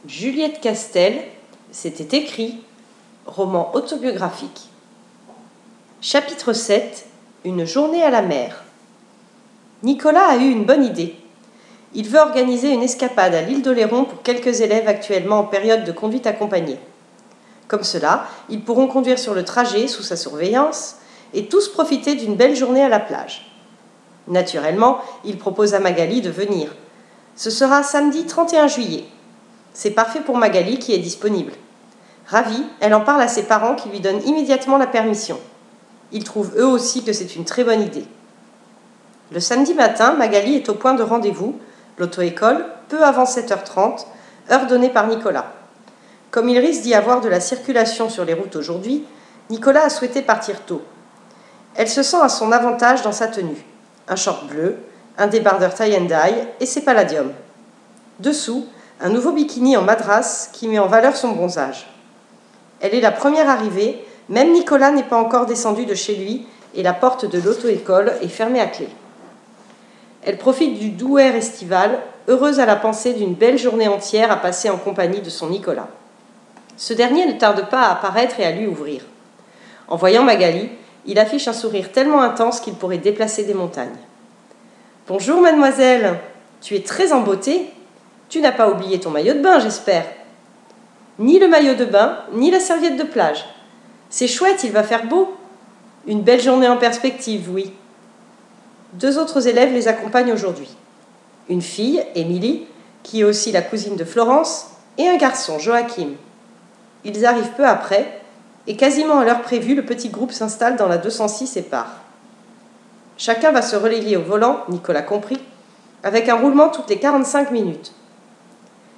Juliette Castel, c'était écrit, roman autobiographique. Chapitre 7, une journée à la mer. Nicolas a eu une bonne idée. Il veut organiser une escapade à l'île d'Oléron pour quelques élèves actuellement en période de conduite accompagnée. Comme cela, ils pourront conduire sur le trajet sous sa surveillance et tous profiter d'une belle journée à la plage. Naturellement, il propose à Magali de venir. Ce sera samedi 31 juillet. C'est parfait pour Magali qui est disponible. Ravie, elle en parle à ses parents qui lui donnent immédiatement la permission. Ils trouvent eux aussi que c'est une très bonne idée. Le samedi matin, Magali est au point de rendez-vous, l'auto-école, peu avant 7h30, heure donnée par Nicolas. Comme il risque d'y avoir de la circulation sur les routes aujourd'hui, Nicolas a souhaité partir tôt. Elle se sent à son avantage dans sa tenue. Un short bleu, un débardeur tie and dye et ses palladiums. Dessous, un nouveau bikini en madras qui met en valeur son bronzage. Elle est la première arrivée, même Nicolas n'est pas encore descendu de chez lui et la porte de l'auto-école est fermée à clé. Elle profite du doux air estival, heureuse à la pensée d'une belle journée entière à passer en compagnie de son Nicolas. Ce dernier ne tarde pas à apparaître et à lui ouvrir. En voyant Magali, il affiche un sourire tellement intense qu'il pourrait déplacer des montagnes. « Bonjour mademoiselle, tu es très en beauté. Tu n'as pas oublié ton maillot de bain, j'espère. » »« Ni le maillot de bain, ni la serviette de plage. C'est chouette, il va faire beau. Une belle journée en perspective, oui. » Deux autres élèves les accompagnent aujourd'hui. Une fille, Émilie, qui est aussi la cousine de Florence, et un garçon, Joachim. Ils arrivent peu après, et quasiment à l'heure prévue, le petit groupe s'installe dans la 206 et part. Chacun va se relayer au volant, Nicolas compris, avec un roulement toutes les 45 minutes.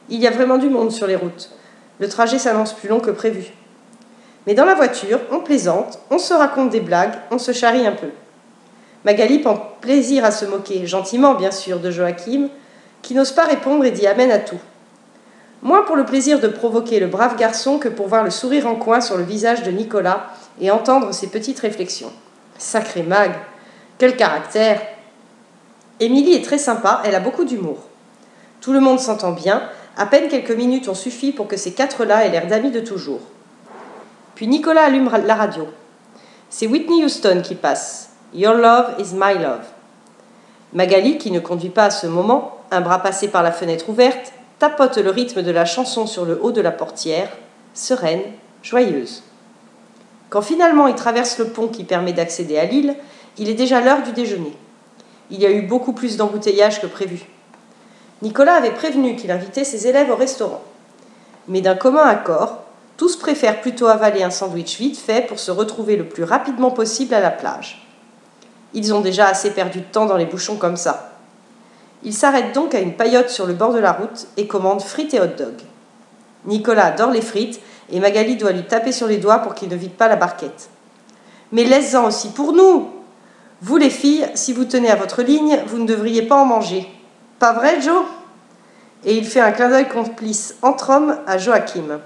Il y a vraiment du monde sur les routes. Le trajet s'annonce plus long que prévu. Mais dans la voiture, on plaisante, on se raconte des blagues, on se charrie un peu. Magali prend plaisir à se moquer, gentiment bien sûr, de Joachim, qui n'ose pas répondre et dit amen à tout. Moins pour le plaisir de provoquer le brave garçon que pour voir le sourire en coin sur le visage de Nicolas et entendre ses petites réflexions. Sacré Mag, quel caractère! Émilie est très sympa, elle a beaucoup d'humour. Tout le monde s'entend bien, à peine quelques minutes ont suffi pour que ces quatre-là aient l'air d'amis de toujours. Puis Nicolas allume la radio. C'est Whitney Houston qui passe. Your love is my love. Magali, qui ne conduit pas à ce moment, un bras passé par la fenêtre ouverte, tapote le rythme de la chanson sur le haut de la portière, sereine, joyeuse. Quand finalement il traverse le pont qui permet d'accéder à l'île, il est déjà l'heure du déjeuner. Il y a eu beaucoup plus d'embouteillages que prévu. Nicolas avait prévenu qu'il invitait ses élèves au restaurant. Mais d'un commun accord, tous préfèrent plutôt avaler un sandwich vite fait pour se retrouver le plus rapidement possible à la plage. Ils ont déjà assez perdu de temps dans les bouchons comme ça. Ils s'arrêtent donc à une paillote sur le bord de la route et commandent frites et hot dog. Nicolas adore les frites et Magali doit lui taper sur les doigts pour qu'il ne vide pas la barquette. « Mais laisse-en aussi pour nous ! Vous les filles, si vous tenez à votre ligne, vous ne devriez pas en manger. Pas vrai, Joe ?» Et il fait un clin d'œil complice entre hommes à Joachim.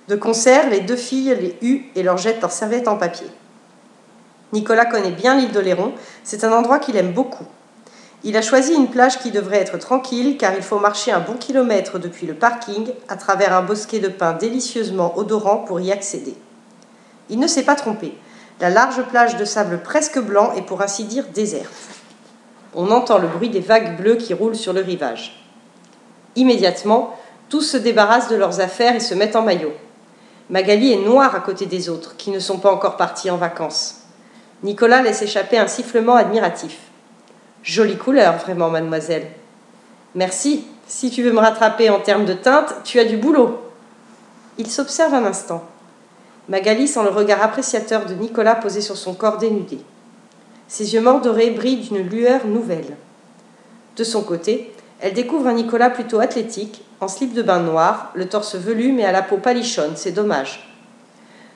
De concert, les deux filles les huent et leur jettent leurs serviettes en papier. Nicolas connaît bien l'île d'Oléron, c'est un endroit qu'il aime beaucoup. Il a choisi une plage qui devrait être tranquille car il faut marcher un bon kilomètre depuis le parking à travers un bosquet de pins délicieusement odorant pour y accéder. Il ne s'est pas trompé. La large plage de sable presque blanc est pour ainsi dire déserte. On entend le bruit des vagues bleues qui roulent sur le rivage. Immédiatement, tous se débarrassent de leurs affaires et se mettent en maillot. Magali est noire à côté des autres, qui ne sont pas encore partis en vacances. Nicolas laisse échapper un sifflement admiratif. « Jolie couleur, vraiment, mademoiselle. »« Merci. Si tu veux me rattraper en termes de teinte, tu as du boulot. » Il s'observe un instant. Magali sent le regard appréciateur de Nicolas posé sur son corps dénudé. Ses yeux mordorés brillent d'une lueur nouvelle. De son côté, elle découvre un Nicolas plutôt athlétique, en slip de bain noir, le torse velu mais à la peau palichonne, c'est dommage.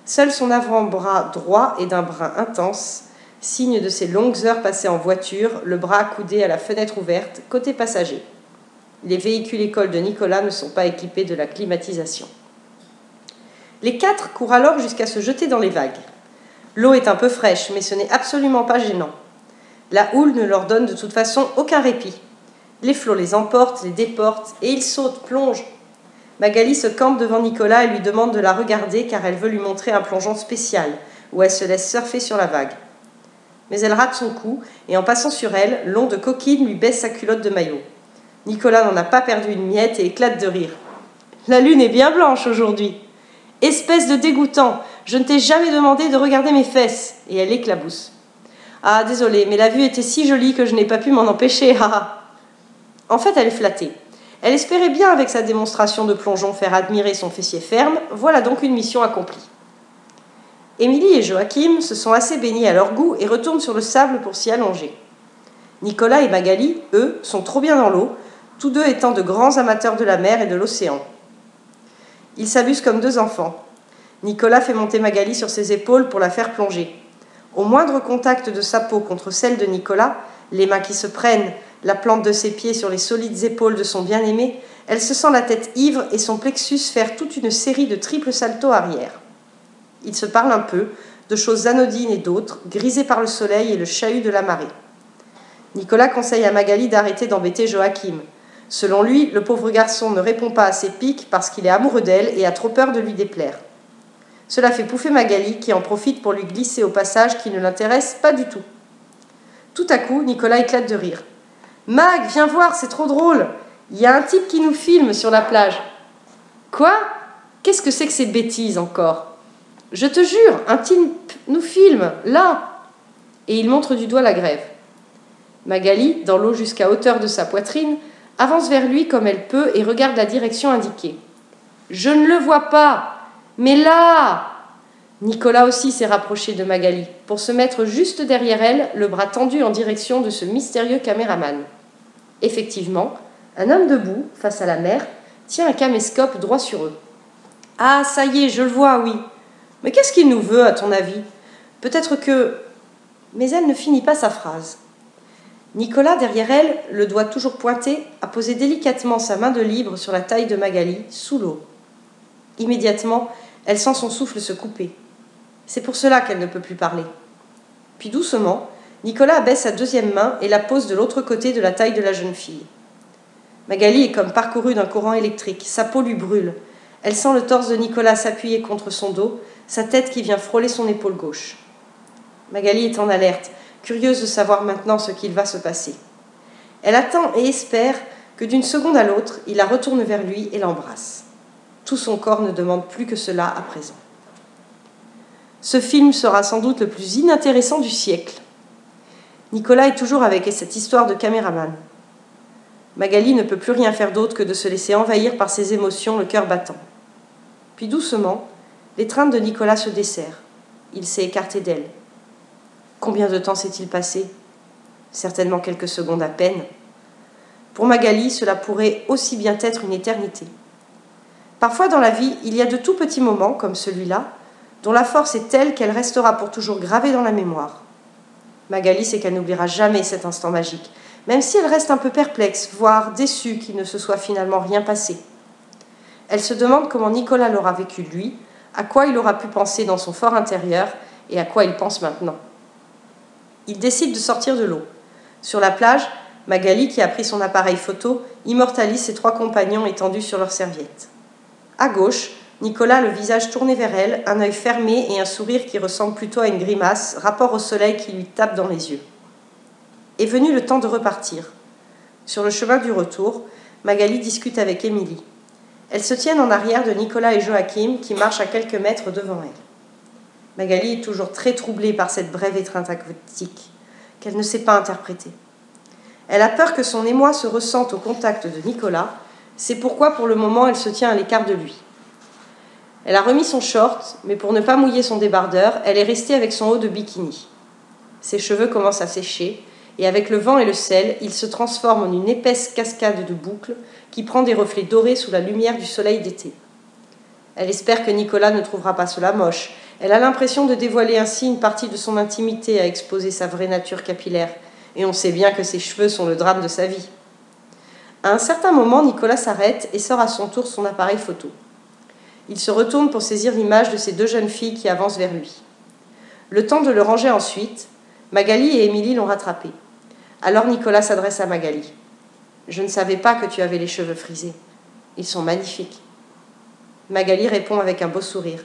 Seul son avant-bras droit est d'un brun intense, signe de ses longues heures passées en voiture, le bras accoudé à la fenêtre ouverte, côté passager. Les véhicules écoles de Nicolas ne sont pas équipés de la climatisation. Les quatre courent alors jusqu'à se jeter dans les vagues. L'eau est un peu fraîche, mais ce n'est absolument pas gênant. La houle ne leur donne de toute façon aucun répit. Les flots les emportent, les déportent, et ils sautent, plongent. Magali se campe devant Nicolas et lui demande de la regarder car elle veut lui montrer un plongeon spécial, où elle se laisse surfer sur la vague. Mais elle rate son coup et en passant sur elle, l'onde de coquine lui baisse sa culotte de maillot. Nicolas n'en a pas perdu une miette et éclate de rire. « La lune est bien blanche aujourd'hui. Espèce de dégoûtant, je ne t'ai jamais demandé de regarder mes fesses. » Et elle éclabousse. « Ah, désolée, mais la vue était si jolie que je n'ai pas pu m'en empêcher. » En fait, elle est flattée. Elle espérait bien, avec sa démonstration de plongeon, faire admirer son fessier ferme. Voilà donc une mission accomplie. Émilie et Joachim se sont assez baignés à leur goût et retournent sur le sable pour s'y allonger. Nicolas et Magali, eux, sont trop bien dans l'eau, tous deux étant de grands amateurs de la mer et de l'océan. Ils s'amusent comme deux enfants. Nicolas fait monter Magali sur ses épaules pour la faire plonger. Au moindre contact de sa peau contre celle de Nicolas, les mains qui se prennent, la plante de ses pieds sur les solides épaules de son bien-aimé, elle se sent la tête ivre et son plexus faire toute une série de triples saltos arrière. Ils se parlent un peu, de choses anodines et d'autres, grisées par le soleil et le chahut de la marée. Nicolas conseille à Magali d'arrêter d'embêter Joachim. Selon lui, le pauvre garçon ne répond pas à ses piques parce qu'il est amoureux d'elle et a trop peur de lui déplaire. Cela fait pouffer Magali qui en profite pour lui glisser au passage qui ne l'intéresse pas du tout. Tout à coup, Nicolas éclate de rire. « Mag, viens voir, c'est trop drôle. Il y a un type qui nous filme sur la plage. »« Quoi ? Qu'est-ce que c'est que ces bêtises encore ? » ?»« Je te jure, un type nous filme, là !» Et il montre du doigt la grève. Magali, dans l'eau jusqu'à hauteur de sa poitrine, avance vers lui comme elle peut et regarde la direction indiquée. « Je ne le vois pas, mais là !» Nicolas aussi s'est rapproché de Magali, pour se mettre juste derrière elle, le bras tendu en direction de ce mystérieux caméraman. Effectivement, un homme debout, face à la mer, tient un caméscope droit sur eux. « Ah, ça y est, je le vois, oui. Mais qu'est-ce qu'il nous veut, à ton avis ? Peut-être que... » Mais elle ne finit pas sa phrase. Nicolas, derrière elle, le doigt toujours pointé, a posé délicatement sa main de libre sur la taille de Magali, sous l'eau. Immédiatement, elle sent son souffle se couper. C'est pour cela qu'elle ne peut plus parler. Puis doucement, Nicolas abaisse sa deuxième main et la pose de l'autre côté de la taille de la jeune fille. Magali est comme parcourue d'un courant électrique, sa peau lui brûle. Elle sent le torse de Nicolas s'appuyer contre son dos, sa tête qui vient frôler son épaule gauche. Magali est en alerte, curieuse de savoir maintenant ce qu'il va se passer. Elle attend et espère que d'une seconde à l'autre, il la retourne vers lui et l'embrasse. Tout son corps ne demande plus que cela à présent. Ce film sera sans doute le plus inintéressant du siècle. Nicolas est toujours avec cette histoire de caméraman. Magali ne peut plus rien faire d'autre que de se laisser envahir par ses émotions, le cœur battant. Puis doucement, l'étreinte de Nicolas se desserre. Il s'est écarté d'elle. Combien de temps s'est-il passé ? Certainement quelques secondes à peine. Pour Magali, cela pourrait aussi bien être une éternité. Parfois dans la vie, il y a de tout petits moments, comme celui-là, dont la force est telle qu'elle restera pour toujours gravée dans la mémoire. Magali sait qu'elle n'oubliera jamais cet instant magique, même si elle reste un peu perplexe, voire déçue qu'il ne se soit finalement rien passé. Elle se demande comment Nicolas l'aura vécu lui, à quoi il aura pu penser dans son fort intérieur et à quoi il pense maintenant. Il décide de sortir de l'eau. Sur la plage, Magali, qui a pris son appareil photo, immortalise ses trois compagnons étendus sur leurs serviettes. À gauche, Nicolas, le visage tourné vers elle, un œil fermé et un sourire qui ressemble plutôt à une grimace, rapport au soleil qui lui tape dans les yeux. Est venu le temps de repartir. Sur le chemin du retour, Magali discute avec Émilie. Elles se tiennent en arrière de Nicolas et Joachim qui marchent à quelques mètres devant elle. Magali est toujours très troublée par cette brève étreinte aquatique qu'elle ne sait pas interpréter. Elle a peur que son émoi se ressente au contact de Nicolas, c'est pourquoi pour le moment elle se tient à l'écart de lui. Elle a remis son short, mais pour ne pas mouiller son débardeur, elle est restée avec son haut de bikini. Ses cheveux commencent à sécher, et avec le vent et le sel, il se transforme en une épaisse cascade de boucles qui prend des reflets dorés sous la lumière du soleil d'été. Elle espère que Nicolas ne trouvera pas cela moche. Elle a l'impression de dévoiler ainsi une partie de son intimité à exposer sa vraie nature capillaire, et on sait bien que ses cheveux sont le drame de sa vie. À un certain moment, Nicolas s'arrête et sort à son tour son appareil photo. Il se retourne pour saisir l'image de ces deux jeunes filles qui avancent vers lui. Le temps de le ranger ensuite, Magali et Émilie l'ont rattrapé. Alors Nicolas s'adresse à Magali. « Je ne savais pas que tu avais les cheveux frisés. Ils sont magnifiques. » Magali répond avec un beau sourire.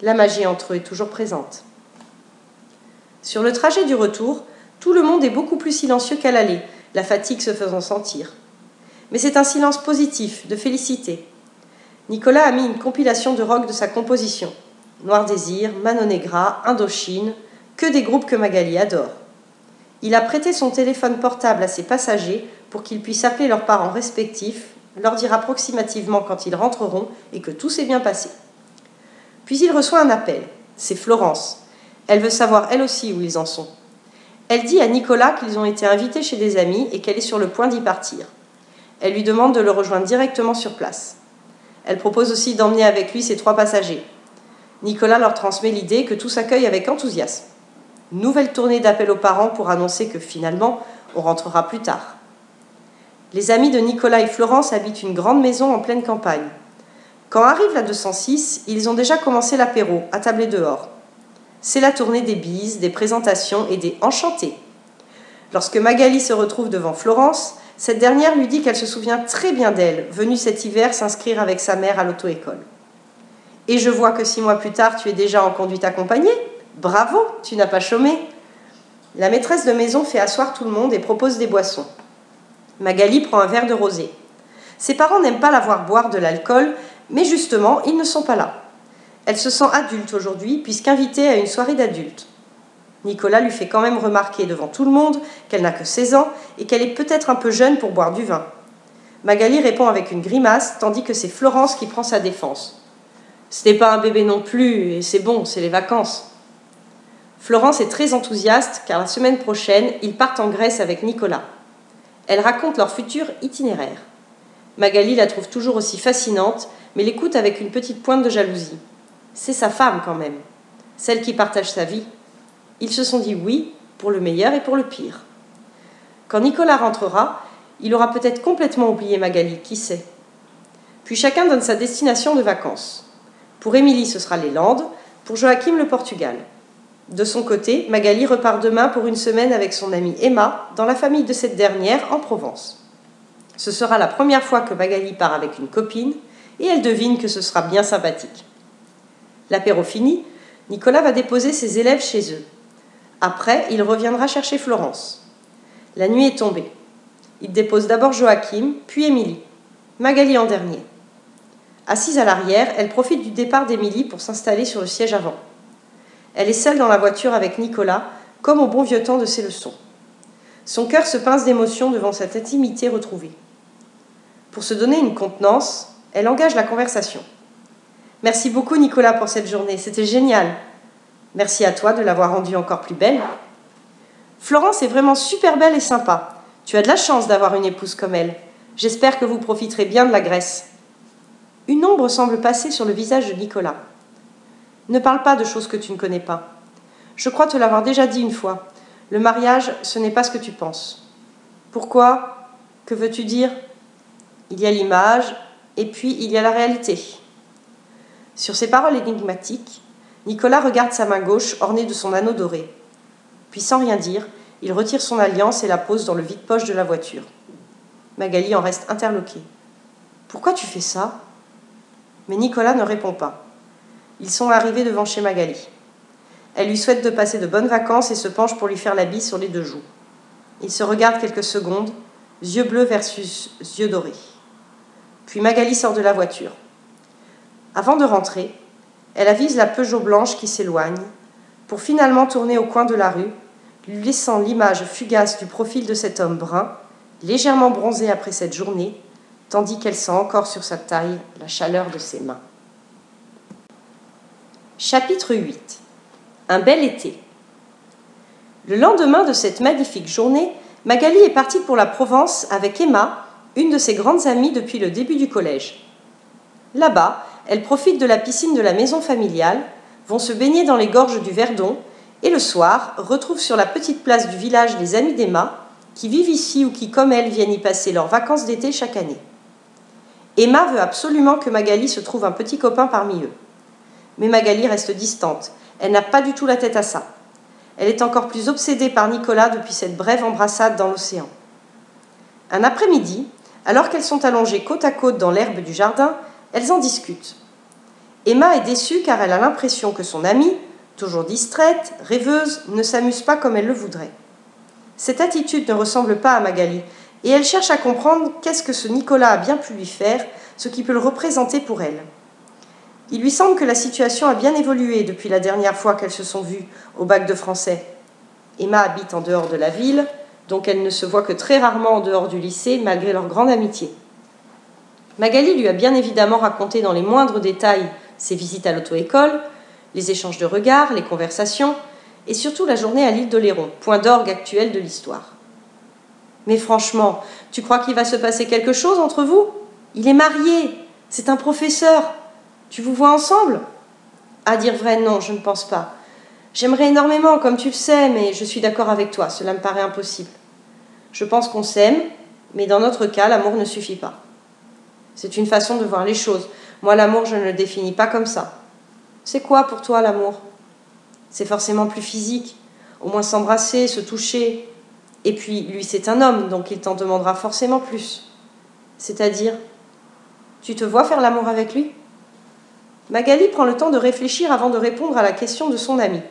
La magie entre eux est toujours présente. Sur le trajet du retour, tout le monde est beaucoup plus silencieux qu'à l'aller, la fatigue se faisant sentir. Mais c'est un silence positif, de félicité. Nicolas a mis une compilation de rock de sa composition. Noir Désir, Mano Negra, Indochine, que des groupes que Magali adore. Il a prêté son téléphone portable à ses passagers pour qu'ils puissent appeler leurs parents respectifs, leur dire approximativement quand ils rentreront et que tout s'est bien passé. Puis il reçoit un appel. C'est Florence. Elle veut savoir elle aussi où ils en sont. Elle dit à Nicolas qu'ils ont été invités chez des amis et qu'elle est sur le point d'y partir. Elle lui demande de le rejoindre directement sur place. Elle propose aussi d'emmener avec lui ses 3 passagers. Nicolas leur transmet l'idée que tout s'accueille avec enthousiasme. Nouvelle tournée d'appels aux parents pour annoncer que finalement, on rentrera plus tard. Les amis de Nicolas et Florence habitent une grande maison en pleine campagne. Quand arrive la 206, ils ont déjà commencé l'apéro, attablés dehors. C'est la tournée des bises, des présentations et des enchantés. Lorsque Magali se retrouve devant Florence, cette dernière lui dit qu'elle se souvient très bien d'elle, venue cet hiver s'inscrire avec sa mère à l'auto-école. « Et je vois que 6 mois plus tard, tu es déjà en conduite accompagnée. Bravo, tu n'as pas chômé !» La maîtresse de maison fait asseoir tout le monde et propose des boissons. Magali prend un verre de rosé. Ses parents n'aiment pas la voir boire de l'alcool, mais justement, ils ne sont pas là. Elle se sent adulte aujourd'hui, puisqu'invitée à une soirée d'adultes. Nicolas lui fait quand même remarquer devant tout le monde qu'elle n'a que 16 ans et qu'elle est peut-être un peu jeune pour boire du vin. Magali répond avec une grimace, tandis que c'est Florence qui prend sa défense. « Ce n'est pas un bébé non plus, et c'est bon, c'est les vacances. » Florence est très enthousiaste, car la semaine prochaine, ils partent en Grèce avec Nicolas. Elle raconte leur futur itinéraire. Magali la trouve toujours aussi fascinante, mais l'écoute avec une petite pointe de jalousie. C'est sa femme quand même, celle qui partage sa vie. Ils se sont dit oui, pour le meilleur et pour le pire. Quand Nicolas rentrera, il aura peut-être complètement oublié Magali, qui sait. Puis chacun donne sa destination de vacances. Pour Émilie, ce sera les Landes, pour Joachim, le Portugal. De son côté, Magali repart demain pour une semaine avec son amie Emma, dans la famille de cette dernière, en Provence. Ce sera la première fois que Magali part avec une copine, et elle devine que ce sera bien sympathique. L'apéro fini, Nicolas va déposer ses élèves chez eux. Après, il reviendra chercher Florence. La nuit est tombée. Il dépose d'abord Joachim, puis Émilie. Magali en dernier. Assise à l'arrière, elle profite du départ d'Émilie pour s'installer sur le siège avant. Elle est seule dans la voiture avec Nicolas, comme au bon vieux temps de ses leçons. Son cœur se pince d'émotion devant cette intimité retrouvée. Pour se donner une contenance, elle engage la conversation. « Merci beaucoup Nicolas pour cette journée, c'était génial. Merci à toi de l'avoir rendue encore plus belle. Florence est vraiment super belle et sympa. Tu as de la chance d'avoir une épouse comme elle. J'espère que vous profiterez bien de la Grèce. » Une ombre semble passer sur le visage de Nicolas. « Ne parle pas de choses que tu ne connais pas. Je crois te l'avoir déjà dit une fois. Le mariage, ce n'est pas ce que tu penses. » Pourquoi ? Que veux-tu dire ? Il y a l'image, et puis il y a la réalité. Sur ces paroles énigmatiques, Nicolas regarde sa main gauche ornée de son anneau doré. Puis sans rien dire, il retire son alliance et la pose dans le vide-poche de la voiture. Magali en reste interloquée. « Pourquoi tu fais ça ?» Mais Nicolas ne répond pas. Ils sont arrivés devant chez Magali. Elle lui souhaite de passer de bonnes vacances et se penche pour lui faire la bise sur les 2 joues. Ils se regardent quelques secondes, yeux bleus versus yeux dorés. Puis Magali sort de la voiture. Avant de rentrer, elle avise la Peugeot blanche qui s'éloigne, pour finalement tourner au coin de la rue, lui laissant l'image fugace du profil de cet homme brun, légèrement bronzé après cette journée, tandis qu'elle sent encore sur sa taille la chaleur de ses mains. Chapitre 8. Un bel été. Le lendemain de cette magnifique journée, Magali est partie pour la Provence avec Emma, une de ses grandes amies depuis le début du collège. Là-bas, elles profitent de la piscine de la maison familiale, vont se baigner dans les gorges du Verdon et le soir, retrouvent sur la petite place du village les amis d'Emma qui vivent ici ou qui, comme elle, viennent y passer leurs vacances d'été chaque année. Emma veut absolument que Magali se trouve un petit copain parmi eux. Mais Magali reste distante, elle n'a pas du tout la tête à ça. Elle est encore plus obsédée par Nicolas depuis cette brève embrassade dans l'océan. Un après-midi, alors qu'elles sont allongées côte à côte dans l'herbe du jardin, elles en discutent. Emma est déçue car elle a l'impression que son amie, toujours distraite, rêveuse, ne s'amuse pas comme elle le voudrait. Cette attitude ne ressemble pas à Magali, et elle cherche à comprendre qu'est-ce que ce Nicolas a bien pu lui faire, ce qui peut le représenter pour elle. Il lui semble que la situation a bien évolué depuis la dernière fois qu'elles se sont vues au bac de français. Emma habite en dehors de la ville, donc elle ne se voit que très rarement en dehors du lycée, malgré leur grande amitié. Magali lui a bien évidemment raconté dans les moindres détails ses visites à l'auto-école, les échanges de regards, les conversations, et surtout la journée à l'île d'Oléron, point d'orgue actuel de l'histoire. Mais franchement, tu crois qu'il va se passer quelque chose entre vous? Il est marié, c'est un professeur. Tu vous vois ensemble? À dire vrai, non, je ne pense pas. J'aimerais énormément, comme tu le sais, mais je suis d'accord avec toi, cela me paraît impossible. Je pense qu'on s'aime, mais dans notre cas, l'amour ne suffit pas. C'est une façon de voir les choses. Moi, l'amour, je ne le définis pas comme ça. C'est quoi pour toi, l'amour? C'est forcément plus physique. Au moins s'embrasser, se toucher. Et puis, lui, c'est un homme, donc il t'en demandera forcément plus. C'est-à-dire, tu te vois faire l'amour avec lui? Magali prend le temps de réfléchir avant de répondre à la question de son amie.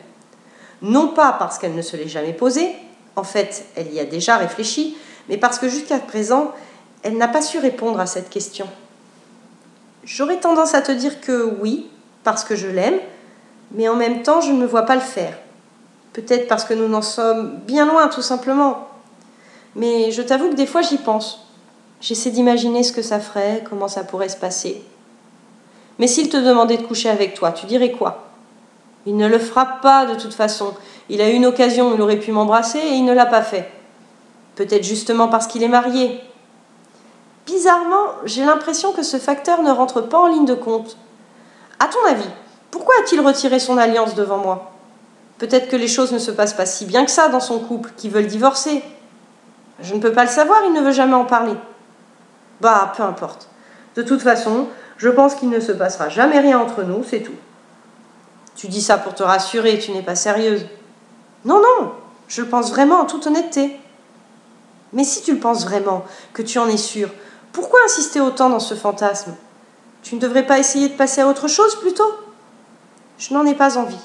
Non pas parce qu'elle ne se l'est jamais posée, en fait, elle y a déjà réfléchi, mais parce que jusqu'à présent, elle n'a pas su répondre à cette question. J'aurais tendance à te dire que oui, parce que je l'aime, mais en même temps, je ne me vois pas le faire. Peut-être parce que nous n'en sommes bien loin, tout simplement. Mais je t'avoue que des fois, j'y pense. J'essaie d'imaginer ce que ça ferait, comment ça pourrait se passer. Mais s'il te demandait de coucher avec toi, tu dirais quoi? Il ne le fera pas de toute façon. Il a eu une occasion, il aurait pu m'embrasser et il ne l'a pas fait. Peut-être justement parce qu'il est marié. Bizarrement, j'ai l'impression que ce facteur ne rentre pas en ligne de compte. À ton avis, pourquoi a-t-il retiré son alliance devant moi? Peut-être que les choses ne se passent pas si bien que ça dans son couple, qu'ils veulent divorcer. Je ne peux pas le savoir, il ne veut jamais en parler. Bah, peu importe. De toute façon, je pense qu'il ne se passera jamais rien entre nous, c'est tout. Tu dis ça pour te rassurer, tu n'es pas sérieuse. Non, non, je le pense vraiment en toute honnêteté. Mais si tu le penses vraiment, que tu en es sûre, pourquoi insister autant dans ce fantasme? Tu ne devrais pas essayer de passer à autre chose plutôt? Je n'en ai pas envie.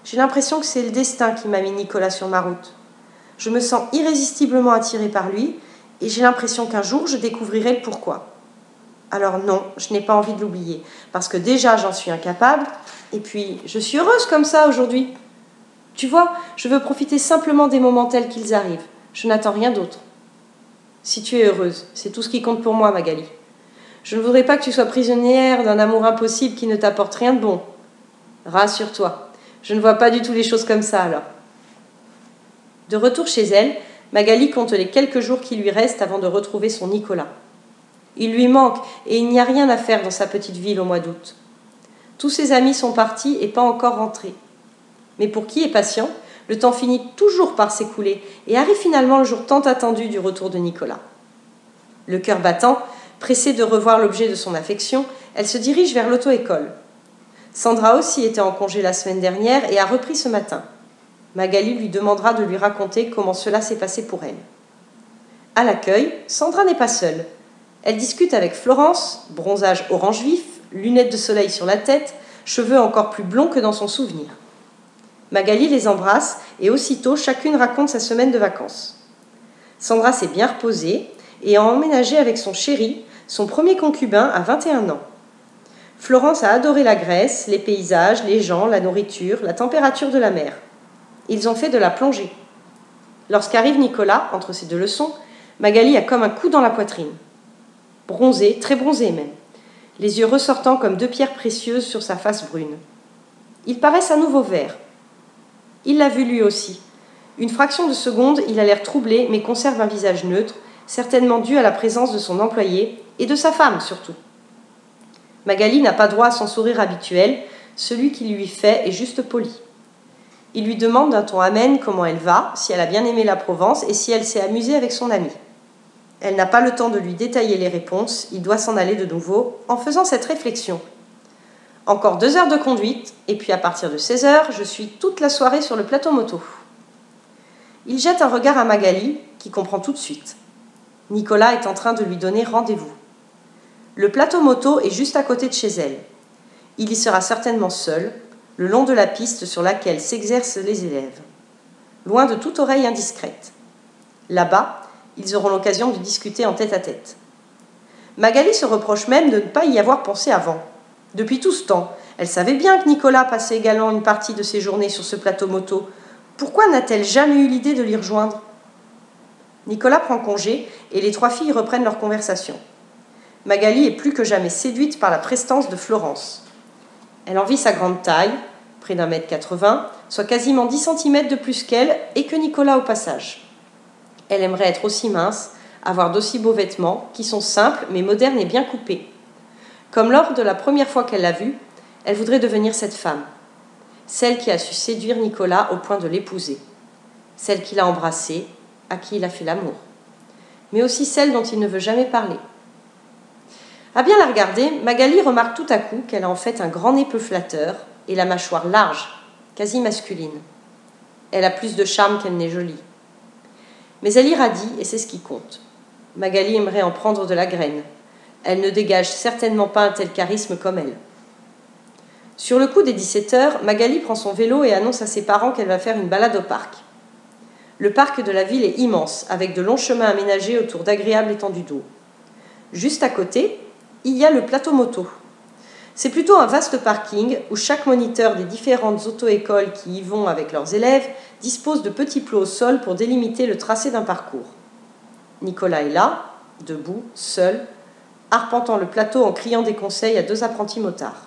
J'ai l'impression que c'est le destin qui m'a mis Nicolas sur ma route. Je me sens irrésistiblement attirée par lui et j'ai l'impression qu'un jour je découvrirai le pourquoi. Alors non, je n'ai pas envie de l'oublier, parce que déjà j'en suis incapable, et puis je suis heureuse comme ça aujourd'hui. Tu vois, je veux profiter simplement des moments tels qu'ils arrivent. Je n'attends rien d'autre. Si tu es heureuse, c'est tout ce qui compte pour moi, Magali. Je ne voudrais pas que tu sois prisonnière d'un amour impossible qui ne t'apporte rien de bon. Rassure-toi, je ne vois pas du tout les choses comme ça alors. De retour chez elle, Magali compte les quelques jours qui lui restent avant de retrouver son Nicolas. Il lui manque et il n'y a rien à faire dans sa petite ville au mois d'août. Tous ses amis sont partis et pas encore rentrés. Mais pour qui est patient, le temps finit toujours par s'écouler et arrive finalement le jour tant attendu du retour de Nicolas. Le cœur battant, pressée de revoir l'objet de son affection, elle se dirige vers l'auto-école. Sandra aussi était en congé la semaine dernière et a repris ce matin. Magali lui demandera de lui raconter comment cela s'est passé pour elle. À l'accueil, Sandra n'est pas seule. Elle discute avec Florence, bronzage orange vif, lunettes de soleil sur la tête, cheveux encore plus blonds que dans son souvenir. Magali les embrasse et aussitôt chacune raconte sa semaine de vacances. Sandra s'est bien reposée et a emménagé avec son chéri, son premier concubin à 21 ans. Florence a adoré la Grèce, les paysages, les gens, la nourriture, la température de la mer. Ils ont fait de la plongée. Lorsqu'arrive Nicolas, entre ces deux leçons, Magali a comme un coup dans la poitrine. Bronzé, très bronzé même, les yeux ressortant comme deux pierres précieuses sur sa face brune. Ils paraissent à nouveau verts. Il l'a vu lui aussi. Une fraction de seconde, il a l'air troublé, mais conserve un visage neutre, certainement dû à la présence de son employé, et de sa femme surtout. Magali n'a pas droit à son sourire habituel, celui qu'il lui fait est juste poli. Il lui demande d'un ton amène comment elle va, si elle a bien aimé la Provence et si elle s'est amusée avec son ami. Elle n'a pas le temps de lui détailler les réponses, il doit s'en aller de nouveau, en faisant cette réflexion. Encore 2 heures de conduite, et puis à partir de 16 heures, je suis toute la soirée sur le plateau moto. Il jette un regard à Magali, qui comprend tout de suite. Nicolas est en train de lui donner rendez-vous. Le plateau moto est juste à côté de chez elle. Il y sera certainement seul, le long de la piste sur laquelle s'exercent les élèves, loin de toute oreille indiscrète. Là-bas, ils auront l'occasion de discuter en tête-à-tête. Magali se reproche même de ne pas y avoir pensé avant. Depuis tout ce temps, elle savait bien que Nicolas passait également une partie de ses journées sur ce plateau moto. Pourquoi n'a-t-elle jamais eu l'idée de l'y rejoindre ? Nicolas prend congé et les 3 filles reprennent leur conversation. Magali est plus que jamais séduite par la prestance de Florence. Elle envie sa grande taille, près d'1,80 m, soit quasiment 10 cm de plus qu'elle et que Nicolas au passage. Elle aimerait être aussi mince, avoir d'aussi beaux vêtements, qui sont simples mais modernes et bien coupés. Comme lors de la première fois qu'elle l'a vu, elle voudrait devenir cette femme, celle qui a su séduire Nicolas au point de l'épouser, celle qu'il a embrassée, à qui il a fait l'amour, mais aussi celle dont il ne veut jamais parler. À bien la regarder, Magali remarque tout à coup qu'elle a en fait un grand nez peu flatteur et la mâchoire large, quasi masculine. Elle a plus de charme qu'elle n'est jolie. Mais elle irradie et c'est ce qui compte. Magali aimerait en prendre de la graine. Elle ne dégage certainement pas un tel charisme comme elle. Sur le coup des 17h, Magali prend son vélo et annonce à ses parents qu'elle va faire une balade au parc. Le parc de la ville est immense, avec de longs chemins aménagés autour d'agréables étendues d'eau. Juste à côté, il y a le plateau moto. C'est plutôt un vaste parking où chaque moniteur des différentes auto-écoles qui y vont avec leurs élèves dispose de petits plots au sol pour délimiter le tracé d'un parcours. Nicolas est là, debout, seul, arpentant le plateau en criant des conseils à 2 apprentis motards.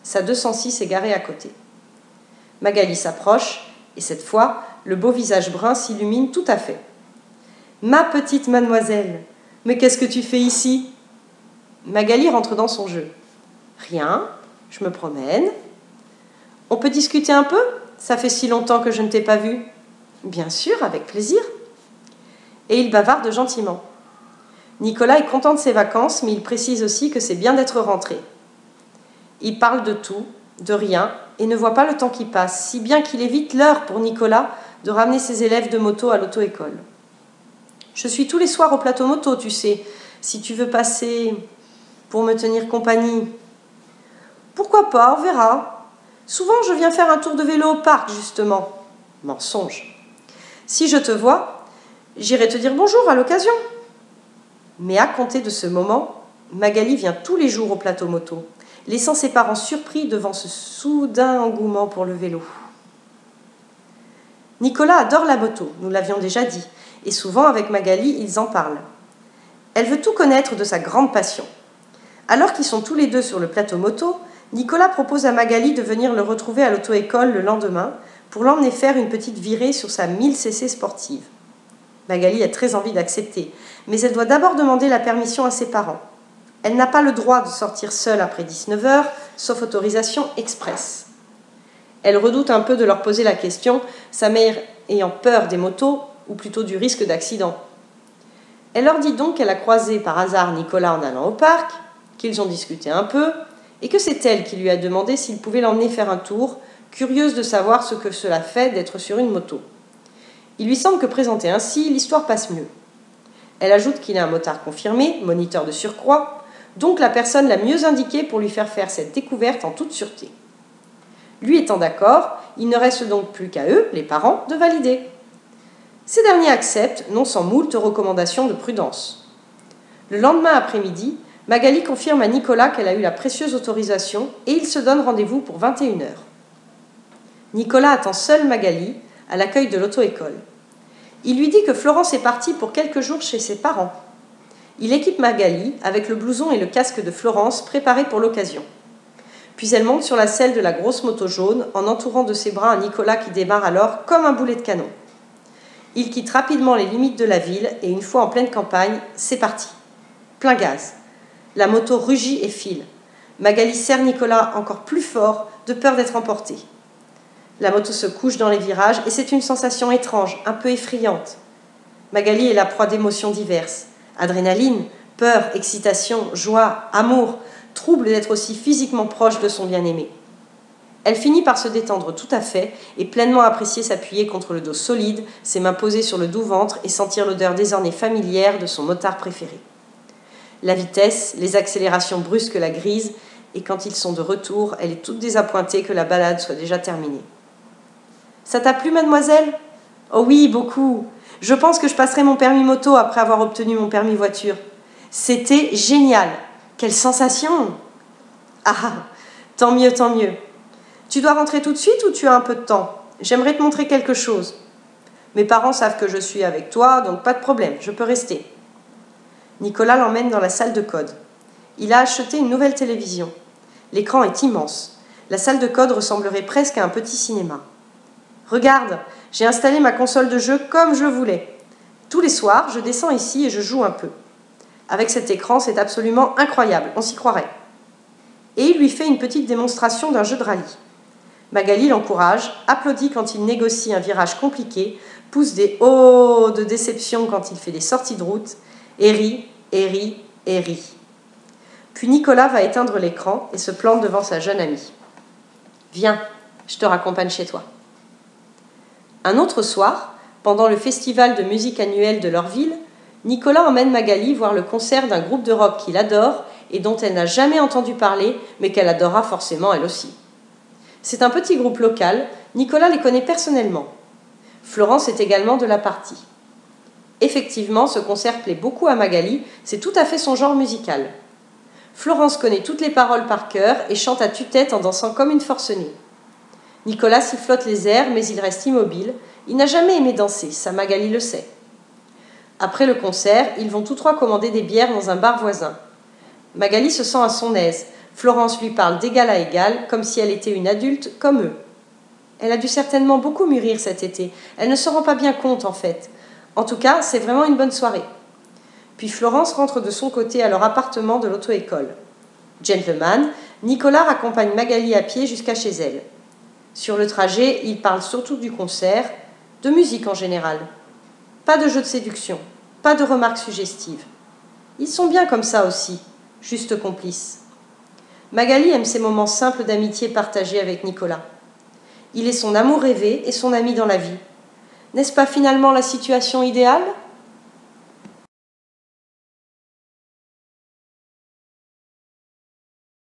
Sa 206 est garée à côté. Magali s'approche et cette fois, le beau visage brun s'illumine tout à fait. « Ma petite mademoiselle, mais qu'est-ce que tu fais ici ?» Magali rentre dans son jeu. « Rien, je me promène. »« On peut discuter un peu ? Ça fait si longtemps que je ne t'ai pas vue. »« Bien sûr, avec plaisir. » Et il bavarde gentiment. Nicolas est content de ses vacances, mais il précise aussi que c'est bien d'être rentré. Il parle de tout, de rien, et ne voit pas le temps qui passe, si bien qu'il évite l'heure pour Nicolas de ramener ses élèves de moto à l'auto-école. « Je suis tous les soirs au plateau moto, tu sais, si tu veux passer pour me tenir compagnie. »« Pourquoi pas, on verra. Souvent, je viens faire un tour de vélo au parc, justement. »« Mensonge. Si je te vois, j'irai te dire bonjour à l'occasion. » Mais à compter de ce moment, Magali vient tous les jours au plateau moto, laissant ses parents surpris devant ce soudain engouement pour le vélo. Nicolas adore la moto, nous l'avions déjà dit, et souvent avec Magali, ils en parlent. Elle veut tout connaître de sa grande passion. Alors qu'ils sont tous les deux sur le plateau moto, Nicolas propose à Magali de venir le retrouver à l'auto-école le lendemain pour l'emmener faire une petite virée sur sa 1000 cc sportive. Magali a très envie d'accepter, mais elle doit d'abord demander la permission à ses parents. Elle n'a pas le droit de sortir seule après 19h, sauf autorisation express. Elle redoute un peu de leur poser la question, sa mère ayant peur des motos, ou plutôt du risque d'accident. Elle leur dit donc qu'elle a croisé par hasard Nicolas en allant au parc, qu'ils ont discuté un peu, et que c'est elle qui lui a demandé s'il pouvait l'emmener faire un tour, curieuse de savoir ce que cela fait d'être sur une moto. Il lui semble que présentée ainsi, l'histoire passe mieux. Elle ajoute qu'il est un motard confirmé, moniteur de surcroît, donc la personne la mieux indiquée pour lui faire cette découverte en toute sûreté. Lui étant d'accord, il ne reste donc plus qu'à eux, les parents, de valider. Ces derniers acceptent, non sans moult recommandations de prudence. Le lendemain après-midi, Magali confirme à Nicolas qu'elle a eu la précieuse autorisation et ils se donnent rendez-vous pour 21h. Nicolas attend seul Magali à l'accueil de l'auto-école. Il lui dit que Florence est partie pour quelques jours chez ses parents. Il équipe Magali avec le blouson et le casque de Florence préparés pour l'occasion. Puis elle monte sur la selle de la grosse moto jaune en entourant de ses bras un Nicolas qui démarre alors comme un boulet de canon. Il quitte rapidement les limites de la ville et une fois en pleine campagne, c'est parti. Plein gaz. La moto rugit et file. Magali serre Nicolas encore plus fort, de peur d'être emportée. La moto se couche dans les virages et c'est une sensation étrange, un peu effrayante. Magali est la proie d'émotions diverses. Adrénaline, peur, excitation, joie, amour, trouble d'être aussi physiquement proche de son bien-aimé. Elle finit par se détendre tout à fait et pleinement apprécier s'appuyer contre le dos solide, ses mains posées sur le doux ventre et sentir l'odeur désormais familière de son motard préféré. La vitesse, les accélérations brusques la grisent et quand ils sont de retour, elle est toute désappointée que la balade soit déjà terminée. « Ça t'a plu, mademoiselle ?»« Oh oui, beaucoup. Je pense que je passerai mon permis moto après avoir obtenu mon permis voiture. C'était génial. Quelle sensation !»« Ah, tant mieux, tant mieux. Tu dois rentrer tout de suite ou tu as un peu de temps ? J'aimerais te montrer quelque chose. Mes parents savent que je suis avec toi, donc pas de problème, je peux rester. » Nicolas l'emmène dans la salle de code. Il a acheté une nouvelle télévision. L'écran est immense. La salle de code ressemblerait presque à un petit cinéma. « Regarde, j'ai installé ma console de jeu comme je voulais. Tous les soirs, je descends ici et je joue un peu. Avec cet écran, c'est absolument incroyable, on s'y croirait. » Et il lui fait une petite démonstration d'un jeu de rallye. Magali l'encourage, applaudit quand il négocie un virage compliqué, pousse des « oh » de déception quand il fait des sorties de route, et rit, et rit, et rit. Puis Nicolas va éteindre l'écran et se plante devant sa jeune amie. « Viens, je te raccompagne chez toi. » Un autre soir, pendant le festival de musique annuel de leur ville, Nicolas emmène Magali voir le concert d'un groupe de rock qu'il adore et dont elle n'a jamais entendu parler, mais qu'elle adorera forcément elle aussi. C'est un petit groupe local, Nicolas les connaît personnellement. Florence est également de la partie. Effectivement, ce concert plaît beaucoup à Magali, c'est tout à fait son genre musical. Florence connaît toutes les paroles par cœur et chante à tue-tête en dansant comme une forcenée. Nicolas sifflote les airs, mais il reste immobile. Il n'a jamais aimé danser, ça Magali le sait. Après le concert, ils vont tous trois commander des bières dans un bar voisin. Magali se sent à son aise. Florence lui parle d'égal à égal, comme si elle était une adulte comme eux. Elle a dû certainement beaucoup mûrir cet été. Elle ne se rend pas bien compte, en fait. En tout cas, c'est vraiment une bonne soirée. Puis Florence rentre de son côté à leur appartement de l'auto-école. Gentleman, Nicolas raccompagne Magali à pied jusqu'à chez elle. Sur le trajet, ils parlent surtout du concert, de musique en général. Pas de jeu de séduction, pas de remarques suggestives. Ils sont bien comme ça aussi, juste complices. Magali aime ces moments simples d'amitié partagés avec Nicolas. Il est son amour rêvé et son ami dans la vie. N'est-ce pas finalement la situation idéale ?